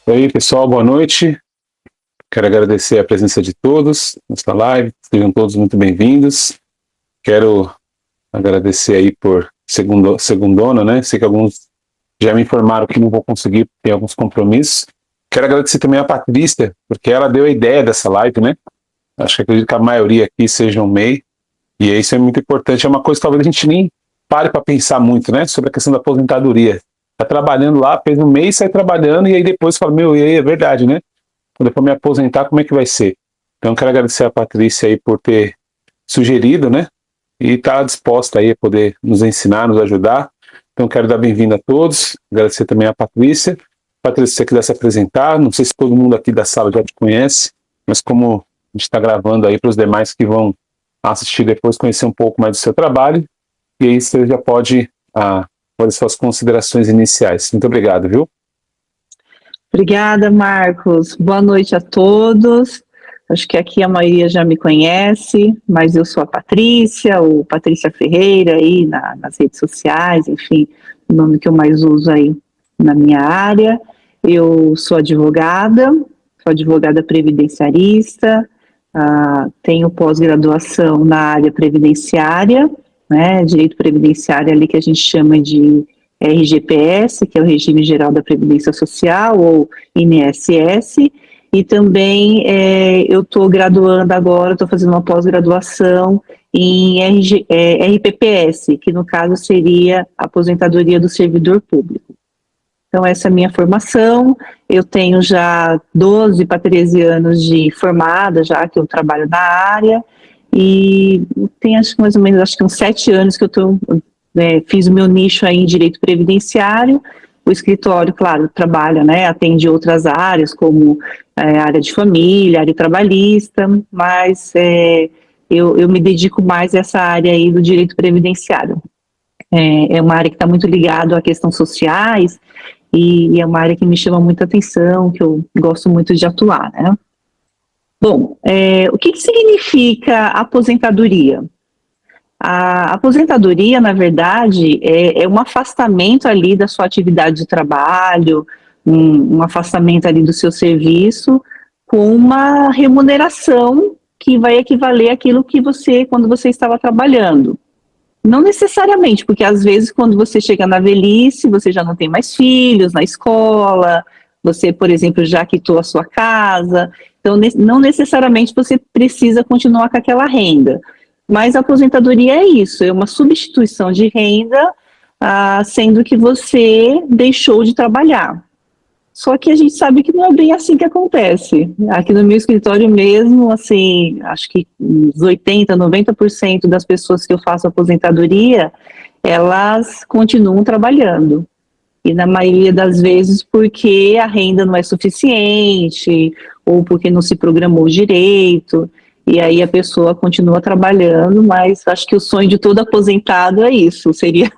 Oi, pessoal, boa noite. Quero agradecer a presença de todos nesta live. Sejam todos muito bem-vindos. Quero agradecer aí por segundona, né? Sei que alguns já me informaram que não vou conseguir, ter alguns compromissos. Quero agradecer também a Patrícia, porque ela deu a ideia dessa live, né? Acho que acredito que a maioria aqui seja um MEI, e isso é muito importante. É uma coisa que talvez a gente nem pare para pensar muito, né? Sobre a questão da aposentadoria. Tá trabalhando lá, fez um mês, sai trabalhando, e aí depois fala, meu, e aí é verdade, né? Quando eu for me aposentar, como é que vai ser? Então, quero agradecer a Patrícia aí por ter sugerido, né? E estar disposta aí a poder nos ensinar, nos ajudar. Então, quero dar bem-vindo a todos, agradecer também a Patrícia. Patrícia, se você quiser se apresentar, não sei se todo mundo aqui da sala já te conhece, mas como a gente está gravando aí para os demais que vão assistir depois, conhecer um pouco mais do seu trabalho, e aí você já pode fazer suas considerações iniciais. Muito obrigado, viu? Obrigada, Marcos. Boa noite a todos. Acho que aqui a maioria já me conhece, mas eu sou a Patrícia, ou Patrícia Ferreira aí nas redes sociais, enfim, o nome que eu mais uso aí na minha área. Eu sou advogada previdenciarista, tenho pós-graduação na área previdenciária, né, direito previdenciário ali que a gente chama de RGPS, que é o Regime Geral da Previdência Social, ou INSS, e também eu estou graduando agora, estou fazendo uma pós-graduação em RPPS, que no caso seria a Aposentadoria do Servidor Público. Então essa é a minha formação, eu tenho já 12 para 13 anos de formada, já que eu trabalho na área, e tem acho que mais ou menos uns 7 anos que eu estou... fiz o meu nicho aí em direito previdenciário, o escritório, claro, trabalha, né, atende outras áreas, como área de família, área trabalhista, mas eu me dedico mais a essa área aí do direito previdenciário. É uma área que está muito ligada a questões sociais, e é uma área que me chama muita atenção, que eu gosto muito de atuar, né. Bom, o que significa aposentadoria? A aposentadoria, na verdade, é um afastamento ali da sua atividade de trabalho, um afastamento ali do seu serviço, com uma remuneração que vai equivaler àquilo que quando você estava trabalhando. Não necessariamente, porque às vezes quando você chega na velhice, você já não tem mais filhos na escola, você, por exemplo, já quitou a sua casa, então não necessariamente você precisa continuar com aquela renda. Mas a aposentadoria é isso, é uma substituição de renda, sendo que você deixou de trabalhar. Só que a gente sabe que não é bem assim que acontece. Aqui no meu escritório mesmo, assim, acho que uns 80%, 90% das pessoas que eu faço aposentadoria, elas continuam trabalhando. E na maioria das vezes porque a renda não é suficiente, ou porque não se programou direito, e aí a pessoa continua trabalhando, mas acho que o sonho de todo aposentado é isso, seria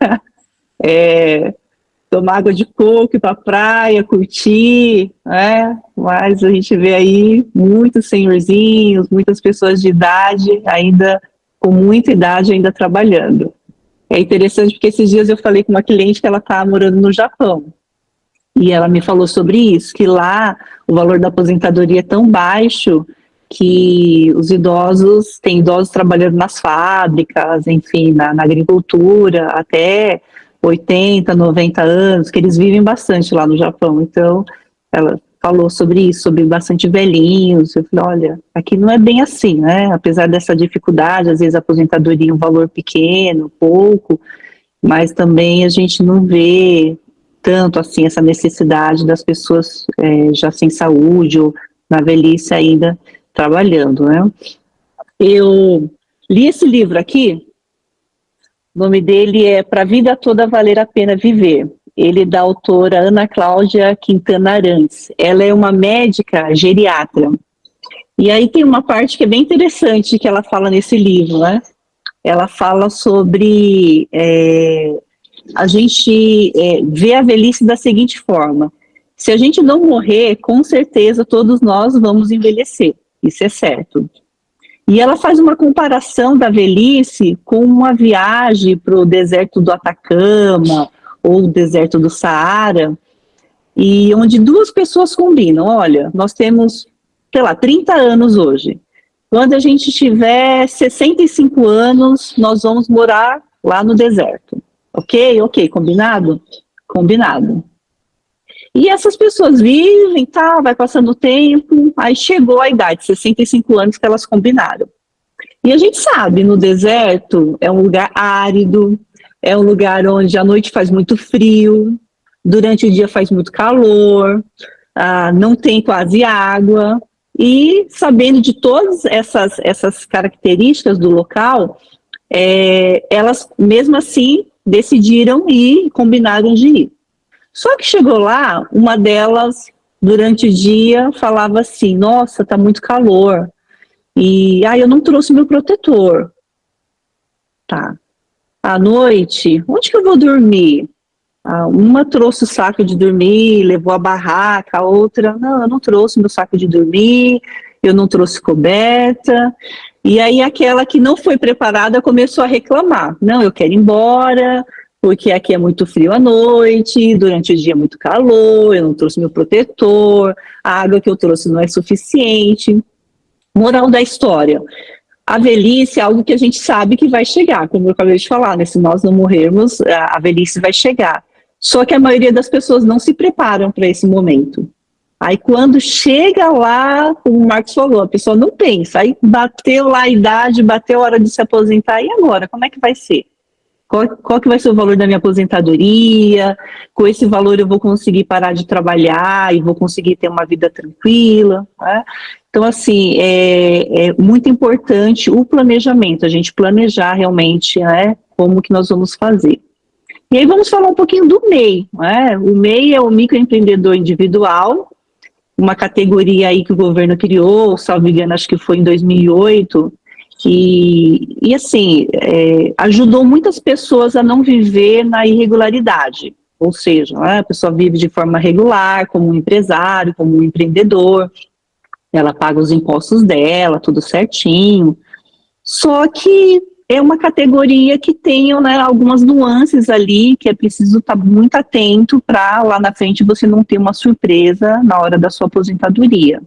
tomar água de coco, ir para a praia, curtir, né? Mas a gente vê aí muitos senhorzinhos, muitas pessoas de idade, ainda com muita idade, ainda trabalhando. É interessante porque esses dias eu falei com uma cliente que ela está morando no Japão, e ela me falou sobre isso, que lá o valor da aposentadoria é tão baixo que tem idosos trabalhando nas fábricas, enfim, na agricultura, até 80, 90 anos, que eles vivem bastante lá no Japão. Então, ela falou sobre isso, sobre bastante velhinhos. Eu falei, olha, aqui não é bem assim, né? Apesar dessa dificuldade, às vezes a aposentadoria é um valor pequeno, pouco, mas também a gente não vê tanto assim essa necessidade das pessoas já sem saúde ou na velhice ainda trabalhando, né? Eu li esse livro aqui, o nome dele é Pra Vida Toda Valer a Pena Viver. Ele é da autora Ana Cláudia Quintana Arantes. Ela é uma médica geriatra. E aí tem uma parte que é bem interessante que ela fala nesse livro, né? Ela fala sobre a gente ver a velhice da seguinte forma. Se a gente não morrer, com certeza todos nós vamos envelhecer. Isso é certo. E ela faz uma comparação da velhice com uma viagem para o deserto do Atacama ou o deserto do Saara, e onde duas pessoas combinam, olha, nós temos, sei lá, 30 anos hoje. Quando a gente tiver 65 anos, nós vamos morar lá no deserto. Ok? Ok, combinado? Combinado. E essas pessoas vivem, tá, vai passando o tempo, aí chegou a idade, 65 anos que elas combinaram. E a gente sabe, no deserto é um lugar árido, é um lugar onde à noite faz muito frio, durante o dia faz muito calor, não tem quase água. E sabendo de todas essas características do local, elas mesmo assim decidiram ir e combinaram de ir. Só que chegou lá, uma delas, durante o dia, falava assim, nossa, tá muito calor, e eu não trouxe meu protetor. Tá. À noite, onde que eu vou dormir? Uma trouxe o saco de dormir, levou a barraca, a outra, não, eu não trouxe meu saco de dormir, eu não trouxe coberta. E aí aquela que não foi preparada começou a reclamar. Não, eu quero ir embora, porque aqui é muito frio à noite, durante o dia é muito calor, eu não trouxe meu protetor, a água que eu trouxe não é suficiente. Moral da história. A velhice é algo que a gente sabe que vai chegar, como eu acabei de falar, né? Se nós não morrermos, a velhice vai chegar. Só que a maioria das pessoas não se preparam para esse momento. Aí quando chega lá, como o Marcos falou, a pessoa não pensa, aí bateu lá a idade, bateu a hora de se aposentar, e agora? Como é que vai ser? Qual que vai ser o valor da minha aposentadoria? Com esse valor eu vou conseguir parar de trabalhar e vou conseguir ter uma vida tranquila, né? Então, assim, é muito importante o planejamento, a gente planejar realmente, né, como que nós vamos fazer. E aí vamos falar um pouquinho do MEI, né? O MEI é o microempreendedor individual, uma categoria aí que o governo criou, salvo engano, acho que foi em 2008, e assim, ajudou muitas pessoas a não viver na irregularidade, ou seja, né, a pessoa vive de forma regular, como um empresário, como um empreendedor, ela paga os impostos dela, tudo certinho, só que é uma categoria que tem, né, algumas nuances ali que é preciso estar muito atento para lá na frente você não ter uma surpresa na hora da sua aposentadoria.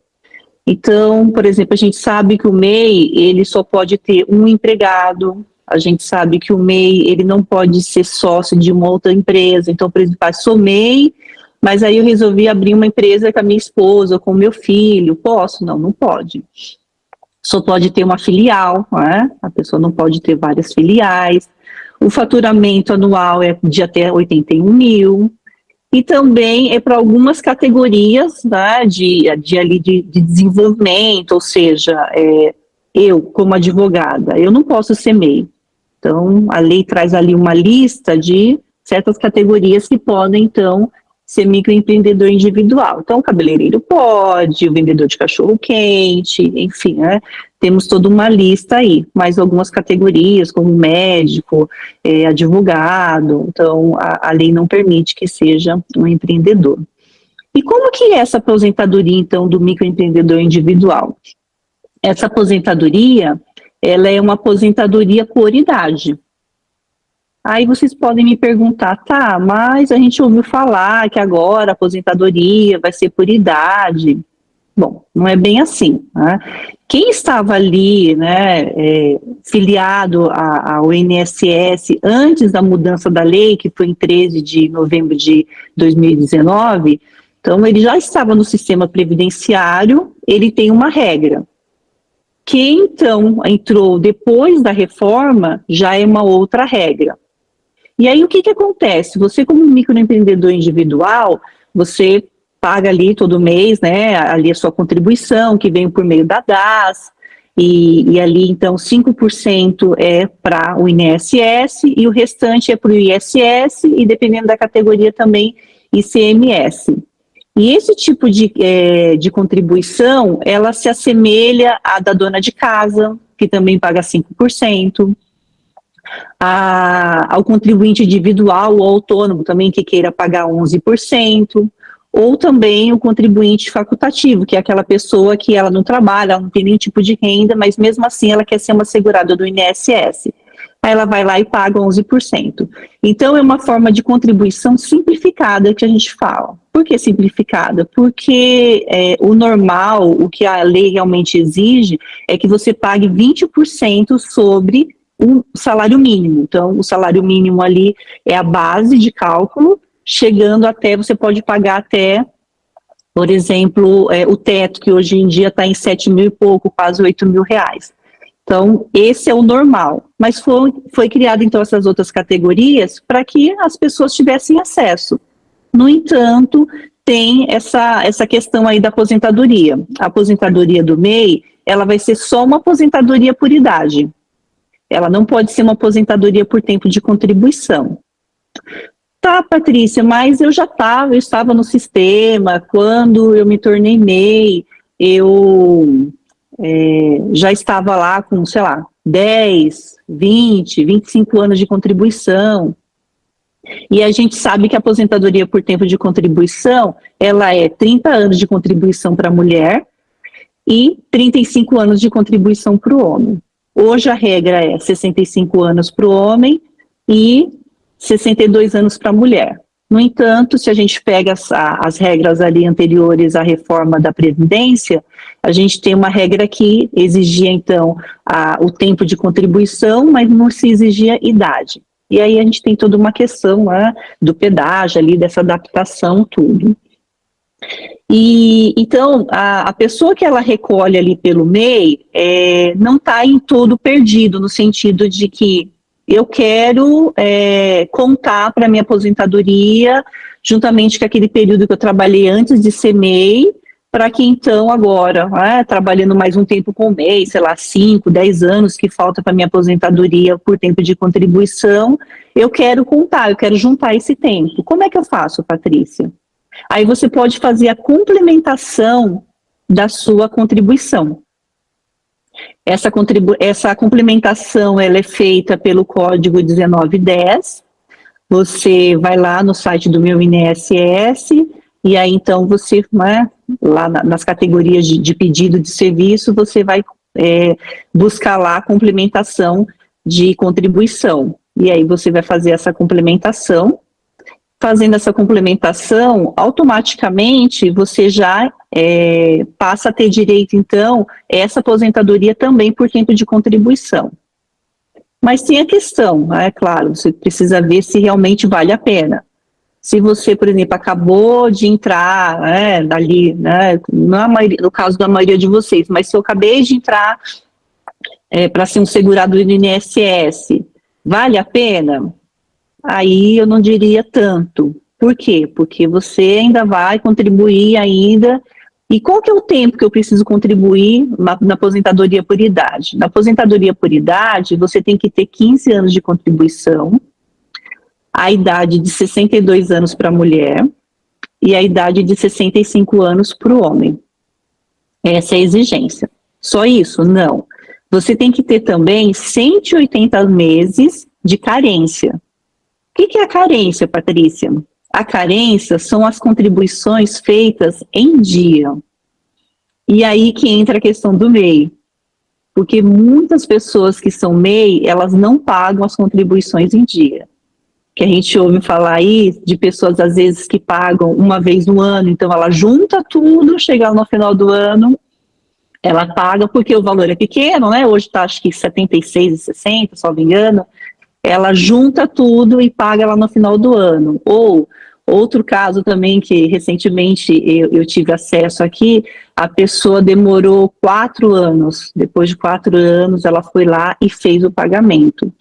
Então, por exemplo, a gente sabe que o MEI, ele só pode ter um empregado, a gente sabe que o MEI, ele não pode ser sócio de uma outra empresa, então, por exemplo, sou MEI, mas aí eu resolvi abrir uma empresa com a minha esposa, com o meu filho, posso? Não, não pode. Só pode ter uma filial, né? A pessoa não pode ter várias filiais, o faturamento anual é de até 81 mil, e também é para algumas categorias, né, de desenvolvimento, ou seja, eu, como advogada, eu não posso ser MEI. Então, a lei traz ali uma lista de certas categorias que podem, então, ser microempreendedor individual. Então, o cabeleireiro pode, o vendedor de cachorro-quente, enfim, né? Temos toda uma lista aí, mais algumas categorias, como médico, advogado, então a lei não permite que seja um empreendedor. E como que é essa aposentadoria, então, do microempreendedor individual? Essa aposentadoria, ela é uma aposentadoria por idade. Aí vocês podem me perguntar, tá, mas a gente ouviu falar que agora a aposentadoria vai ser por idade. Bom, não é bem assim, né? Quem estava ali, né, filiado ao INSS antes da mudança da lei, que foi em 13 de novembro de 2019, então ele já estava no sistema previdenciário, ele tem uma regra. Quem então entrou depois da reforma já é uma outra regra. E aí o que acontece? Você, como microempreendedor individual, você paga ali todo mês, né, ali a sua contribuição, que vem por meio da DAS, e ali então 5% é para o INSS e o restante é para o ISS e, dependendo da categoria, também ICMS. E esse tipo de contribuição, ela se assemelha à da dona de casa, que também paga 5%. Ao contribuinte individual ou autônomo também que queira pagar 11%, ou também o contribuinte facultativo, que é aquela pessoa que ela não trabalha, ela não tem nenhum tipo de renda, mas mesmo assim ela quer ser uma segurada do INSS. aí ela vai lá e paga 11%. Então, é uma forma de contribuição simplificada que a gente fala. Por que simplificada? Porque o normal, o que a lei realmente exige, é que você pague 20% sobre o salário mínimo. Então, o salário mínimo ali é a base de cálculo, chegando até, você pode pagar até, por exemplo, o teto, que hoje em dia está em 7 mil e pouco, quase 8 mil reais. Então, esse é o normal. Mas foi criado, então, essas outras categorias para que as pessoas tivessem acesso. No entanto, tem essa questão aí da aposentadoria. A aposentadoria do MEI, ela vai ser só uma aposentadoria por idade. Ela não pode ser uma aposentadoria por tempo de contribuição. Tá, Patrícia, mas eu estava no sistema, quando eu me tornei MEI, eu já estava lá com, sei lá, 10, 20, 25 anos de contribuição. E a gente sabe que a aposentadoria por tempo de contribuição, ela é 30 anos de contribuição para a mulher e 35 anos de contribuição para o homem. Hoje a regra é 65 anos para o homem e 62 anos para a mulher. No entanto, se a gente pega as regras ali anteriores à reforma da Previdência, a gente tem uma regra que exigia, então, o tempo de contribuição, mas não se exigia idade. E aí a gente tem toda uma questão do pedágio ali, dessa adaptação, tudo. E então, a pessoa que ela recolhe ali pelo MEI não está em todo perdido, no sentido de que eu quero contar para a minha aposentadoria, juntamente com aquele período que eu trabalhei antes de ser MEI, para que então agora, trabalhando mais um tempo com o MEI, sei lá, 5, 10 anos que falta para minha aposentadoria por tempo de contribuição, eu quero contar, eu quero juntar esse tempo. Como é que eu faço, Patrícia? Aí você pode fazer a complementação da sua contribuição. Essa complementação ela é feita pelo código 1910, você vai lá no site do meu INSS, e aí então você, lá nas categorias de pedido de serviço, você vai buscar lá a complementação de contribuição, e aí você vai fazer essa complementação. Fazendo essa complementação, automaticamente você já passa a ter direito, então, essa aposentadoria também por tempo de contribuição. Mas tem a questão, claro, você precisa ver se realmente vale a pena. Se você, por exemplo, acabou de entrar, dali, no caso da maioria de vocês, mas se eu acabei de entrar para ser um segurado do INSS, vale a pena? Aí eu não diria tanto. Por quê? Porque você ainda vai contribuir ainda. E qual que é o tempo que eu preciso contribuir na aposentadoria por idade? Na aposentadoria por idade, você tem que ter 15 anos de contribuição, a idade de 62 anos para a mulher e a idade de 65 anos para o homem. Essa é a exigência. Só isso? Não. Você tem que ter também 180 meses de carência. O que é a carência, Patrícia? A carência são as contribuições feitas em dia. E aí que entra a questão do MEI. Porque muitas pessoas que são MEI, elas não pagam as contribuições em dia. Que a gente ouve falar aí de pessoas, às vezes, que pagam uma vez no ano, então ela junta tudo, chega no final do ano, ela paga, porque o valor é pequeno, hoje está acho que 76,60, se não me engano, ela junta tudo e paga lá no final do ano. Ou outro caso também que recentemente eu tive acesso aqui, a pessoa demorou 4 anos, depois de 4 anos ela foi lá e fez o pagamento.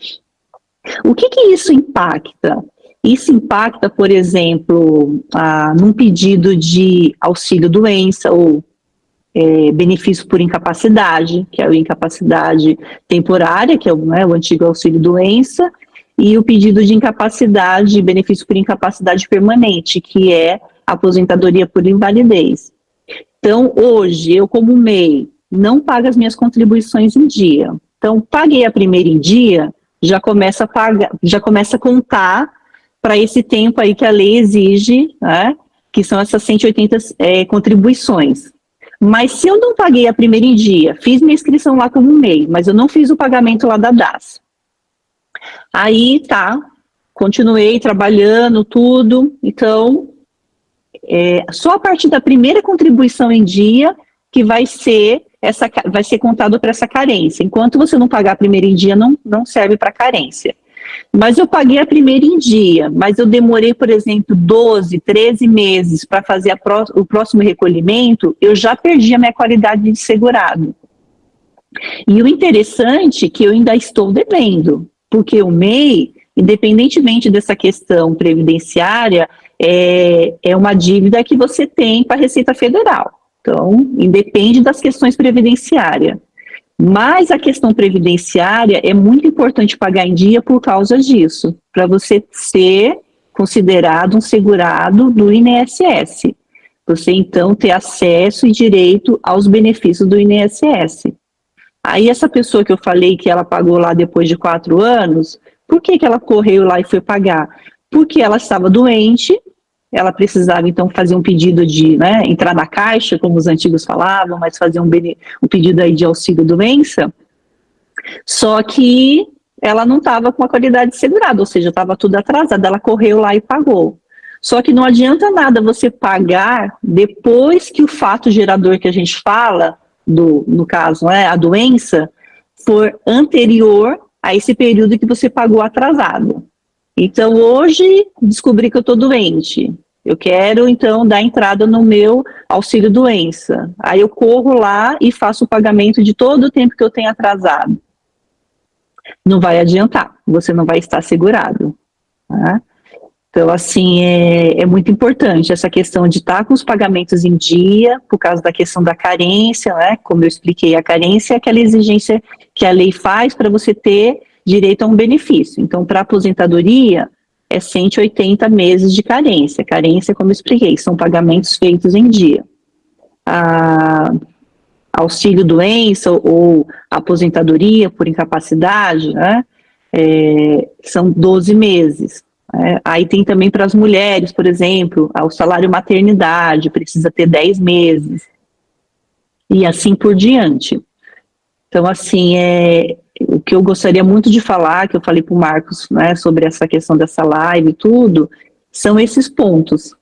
O que isso impacta? Isso impacta, por exemplo, num pedido de auxílio-doença ou benefício por incapacidade, que é a incapacidade temporária, que é o antigo auxílio-doença, e o pedido de incapacidade, benefício por incapacidade permanente, que é a aposentadoria por invalidez. Então, hoje, eu como MEI, não pago as minhas contribuições em dia. Então, paguei a primeira em dia, já começa a contar para esse tempo aí que a lei exige, que são essas 180 contribuições. Mas se eu não paguei a primeira em dia, fiz minha inscrição lá como MEI, mas eu não fiz o pagamento lá da DAS. Aí tá, continuei trabalhando tudo, então só a partir da primeira contribuição em dia que vai ser contado para essa carência. Enquanto você não pagar a primeira em dia, não serve para carência. Mas eu paguei a primeira em dia, mas eu demorei, por exemplo, 12, 13 meses para fazer o próximo recolhimento, eu já perdi a minha qualidade de segurado. E o interessante é que eu ainda estou devendo, porque o MEI, independentemente dessa questão previdenciária, é uma dívida que você tem com a Receita Federal. Então, independe das questões previdenciárias. Mas a questão previdenciária é muito importante pagar em dia por causa disso, para você ser considerado um segurado do INSS. Você, então, ter acesso e direito aos benefícios do INSS. Aí essa pessoa que eu falei que ela pagou lá depois de 4 anos, por que ela correu lá e foi pagar? Porque ela estava doente, ela precisava então fazer um pedido de, entrar na caixa, como os antigos falavam, mas fazer um pedido aí de auxílio-doença, só que ela não estava com a qualidade de segurado, ou seja, estava tudo atrasado, ela correu lá e pagou. Só que não adianta nada você pagar depois que o fato gerador que a gente fala, no caso, a doença, for anterior a esse período que você pagou atrasado. Então, hoje, descobri que eu estou doente. Eu quero, então, dar entrada no meu auxílio-doença. Aí eu corro lá e faço o pagamento de todo o tempo que eu tenho atrasado. Não vai adiantar, você não vai estar segurado. Tá? Então, assim, é muito importante essa questão de estar com os pagamentos em dia, por causa da questão da carência, como eu expliquei, a carência é aquela exigência que a lei faz para você ter direito a um benefício. Então, para aposentadoria, é 180 meses de carência. Carência, como eu expliquei, são pagamentos feitos em dia. Auxílio-doença ou aposentadoria por incapacidade, são 12 meses. Aí tem também para as mulheres, por exemplo, o salário maternidade, precisa ter 10 meses. E assim por diante. Então, assim, o que eu gostaria muito de falar, que eu falei para o Marcos, sobre essa questão dessa live e tudo, são esses pontos.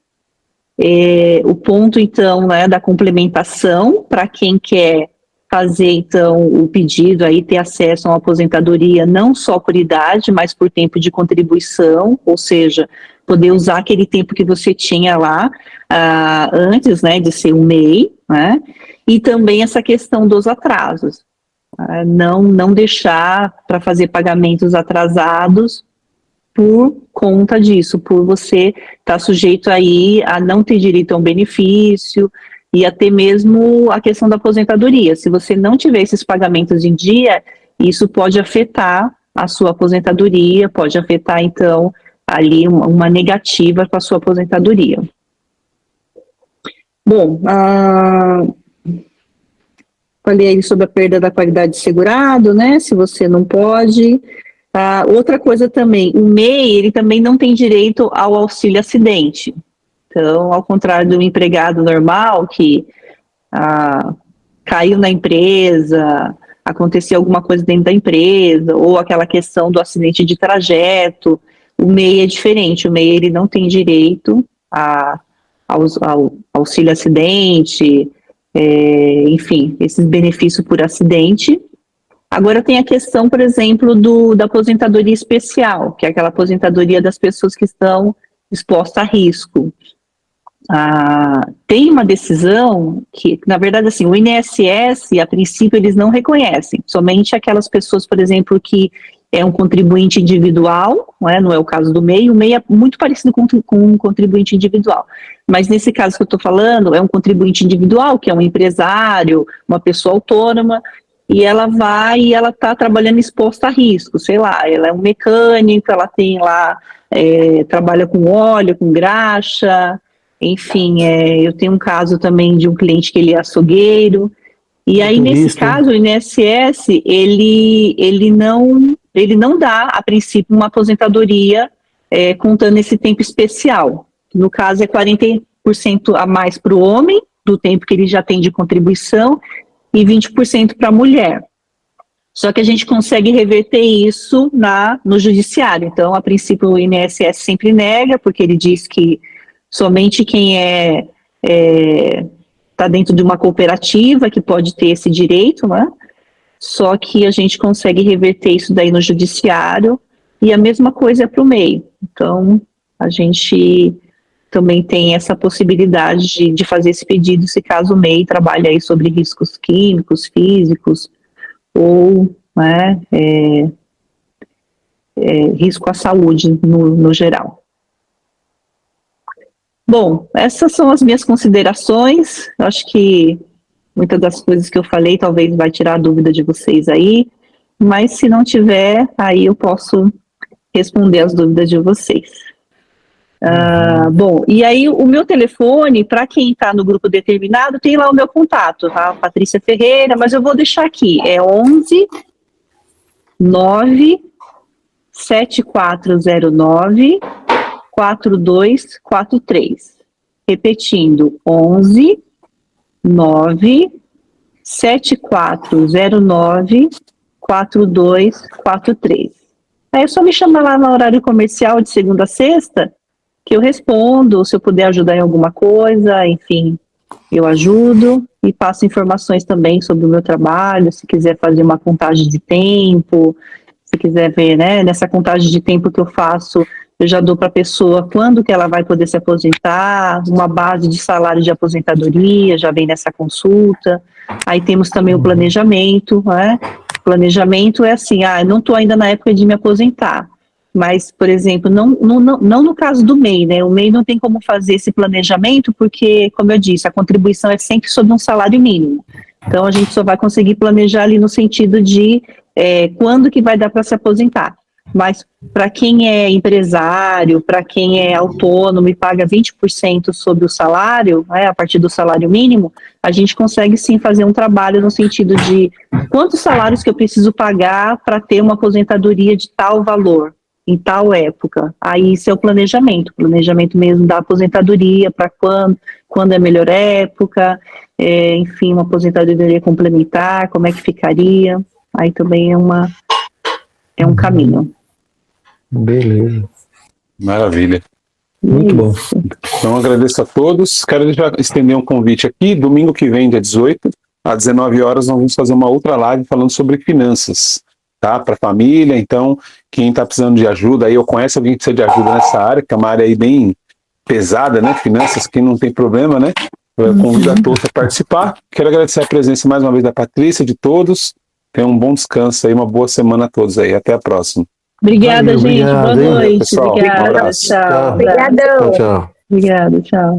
O ponto, então, da complementação, para quem quer fazer, então, o pedido, aí ter acesso a uma aposentadoria, não só por idade, mas por tempo de contribuição, ou seja, poder usar aquele tempo que você tinha lá antes, de ser um MEI, e também essa questão dos atrasos. Não deixar para fazer pagamentos atrasados por conta disso, por você estar sujeito aí a não ter direito a um benefício e até mesmo a questão da aposentadoria. Se você não tiver esses pagamentos em dia, isso pode afetar a sua aposentadoria, pode afetar, então, ali uma negativa com a sua aposentadoria. Bom, falei aí sobre a perda da qualidade de segurado, se você não pode. Outra coisa também, o MEI, ele também não tem direito ao auxílio acidente. Então, ao contrário do empregado normal, que caiu na empresa, aconteceu alguma coisa dentro da empresa, ou aquela questão do acidente de trajeto, o MEI é diferente, o MEI ele não tem direito ao auxílio acidente, enfim, esses benefícios por acidente. Agora tem a questão, por exemplo, da aposentadoria especial, que é aquela aposentadoria das pessoas que estão expostas a risco. Tem uma decisão que, na verdade, assim, o INSS, a princípio, eles não reconhecem, somente aquelas pessoas, por exemplo, que é um contribuinte individual, não é o caso do MEI, o MEI é muito parecido com um contribuinte individual, mas nesse caso que eu estou falando, é um contribuinte individual, que é um empresário, uma pessoa autônoma, e ela está trabalhando exposta a risco, sei lá, ela é um mecânico, ela tem lá, trabalha com óleo, com graxa, enfim, eu tenho um caso também de um cliente que ele é açougueiro, e aí nesse caso o INSS, ele não dá, a princípio, uma aposentadoria contando esse tempo especial. No caso é 40% a mais para o homem, do tempo que ele já tem de contribuição, e 20% para a mulher. Só que a gente consegue reverter isso no judiciário. Então, a princípio, o INSS sempre nega, porque ele diz que somente quem está dentro de uma cooperativa que pode ter esse direito, né? Só que a gente consegue reverter isso daí no judiciário, e a mesma coisa é para o MEI. Então, a gente também tem essa possibilidade de fazer esse pedido, se caso o MEI trabalhe aí sobre riscos químicos, físicos, ou né, risco à saúde no geral. Bom, essas são as minhas considerações. Eu acho que muitas das coisas que eu falei talvez vai tirar a dúvida de vocês aí, mas se não tiver, aí eu posso responder as dúvidas de vocês. Bom, e aí o meu telefone, para quem está no grupo determinado, tem lá o meu contato, tá? Patrícia Ferreira, mas eu vou deixar aqui, é 11 9 7409 4243. Repetindo, 11 9 7409 4243. Aí é só me chamar lá no horário comercial de segunda a sexta, que eu respondo, se eu puder ajudar em alguma coisa, enfim, eu ajudo e passo informações também sobre o meu trabalho, se quiser fazer uma contagem de tempo, se quiser ver, né, nessa contagem de tempo que eu faço, eu já dou para a pessoa quando que ela vai poder se aposentar, uma base de salário de aposentadoria, já vem nessa consulta. Aí temos também o planejamento, né? Planejamento é assim, não estou ainda na época de me aposentar, mas, por exemplo, não no caso do MEI, né? O MEI não tem como fazer esse planejamento porque, como eu disse, a contribuição é sempre sobre um salário mínimo. Então, a gente só vai conseguir planejar ali no sentido de quando que vai dar para se aposentar. Mas para quem é empresário, para quem é autônomo e paga 20% sobre o salário, né, a partir do salário mínimo, a gente consegue sim fazer um trabalho no sentido de quantos salários que eu preciso pagar para ter uma aposentadoria de tal valor, em tal época. Aí isso é o planejamento mesmo da aposentadoria, para quando é a melhor época, enfim, uma aposentadoria complementar, como é que ficaria. Aí também é um caminho. Beleza. Maravilha. Muito bom. Então, agradeço a todos. Quero estender um convite aqui. Domingo que vem, dia 18, às 19 horas, nós vamos fazer uma outra live falando sobre finanças, tá? Para a família. Então, quem está precisando de ajuda aí, ou conhece alguém que precisa de ajuda nessa área, que é uma área aí bem pesada, né? Finanças, quem não tem problema, né? Eu convido a todos a participar. Quero agradecer a presença mais uma vez da Patrícia, de todos. Tenham um bom descanso aí, uma boa semana a todos aí. Até a próxima. Obrigada, gente. Boa noite. Pessoal, Obrigada. um abraço. Tchau. Obrigadão. Tchau. Obrigada, tchau.